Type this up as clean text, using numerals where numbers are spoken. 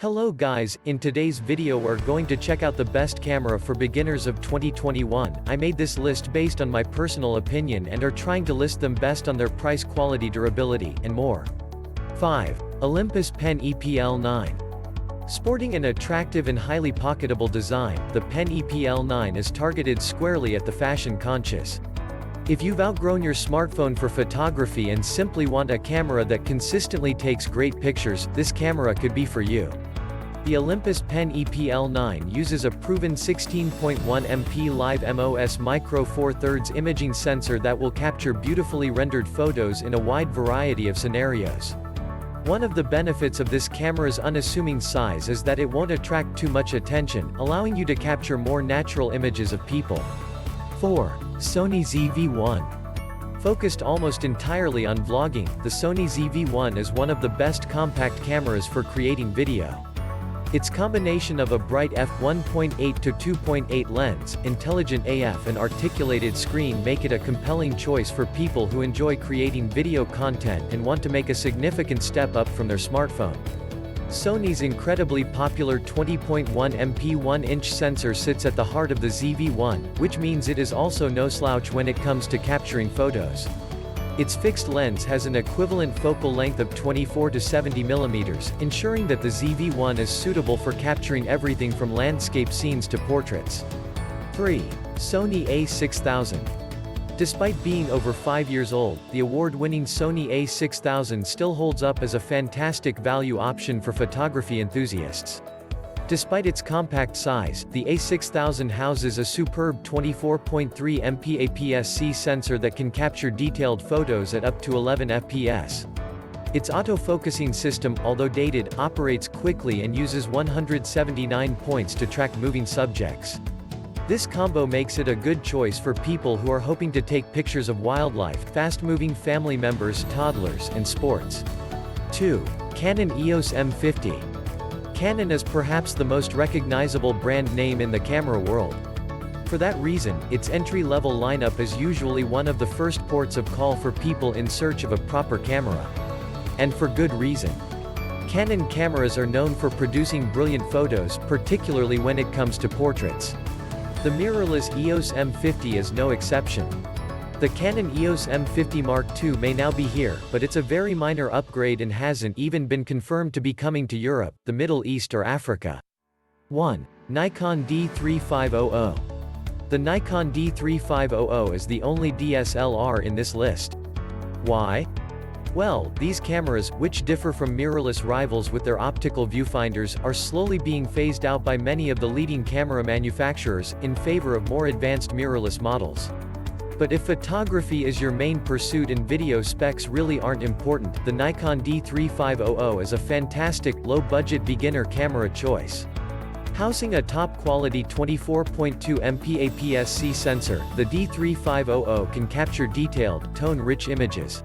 Hello guys, in today's video we're going to check out the best camera for beginners of 2021. I made this list based on my personal opinion and are trying to list them best on their price, quality, durability, and more. 5. Olympus PEN E-PL9. Sporting an attractive and highly pocketable design, the PEN E-PL9 is targeted squarely at the fashion-conscious. If you've outgrown your smartphone for photography and simply want a camera that consistently takes great pictures, this camera could be for you. The Olympus PEN E-PL9 uses a proven 16.1 MP live MOS micro four thirds imaging sensor that will capture beautifully rendered photos in a wide variety of scenarios. One of the benefits of this camera's unassuming size is that it won't attract too much attention, allowing you to capture more natural images of people. 4. Sony ZV-1. Focused almost entirely on vlogging, the Sony ZV-1 is one of the best compact cameras for creating video. Its combination of a bright f1.8 to 2.8 lens, intelligent AF and articulated screen make it a compelling choice for people who enjoy creating video content and want to make a significant step up from their smartphone. Sony's incredibly popular 20.1 MP 1-inch sensor sits at the heart of the ZV-1, which means it is also no slouch when it comes to capturing photos. Its fixed lens has an equivalent focal length of 24 to 70 mm, ensuring that the ZV-1 is suitable for capturing everything from landscape scenes to portraits. 3. Sony A6000. Despite being over 5 years old, the award-winning Sony A6000 still holds up as a fantastic value option for photography enthusiasts. Despite its compact size, the A6000 houses a superb 24.3 MP APS-C sensor that can capture detailed photos at up to 11 fps. Its auto-focusing system, although dated, operates quickly and uses 179 points to track moving subjects. This combo makes it a good choice for people who are hoping to take pictures of wildlife, fast-moving family members, toddlers, and sports. 2. Canon EOS M50. Canon is perhaps the most recognizable brand name in the camera world. For that reason, its entry-level lineup is usually one of the first ports of call for people in search of a proper camera. And for good reason. Canon cameras are known for producing brilliant photos, particularly when it comes to portraits. The mirrorless EOS M50 is no exception. The Canon EOS M50 Mark II may now be here, but it's a very minor upgrade and hasn't even been confirmed to be coming to Europe, the Middle East or Africa. 1. Nikon D3500. The Nikon D3500 is the only DSLR in this list. Why? Well, these cameras, which differ from mirrorless rivals with their optical viewfinders, are slowly being phased out by many of the leading camera manufacturers, in favor of more advanced mirrorless models. But if photography is your main pursuit and video specs really aren't important, the Nikon D3500 is a fantastic, low-budget beginner camera choice. Housing a top-quality 24.2 MP APS-C sensor, the D3500 can capture detailed, tone-rich images.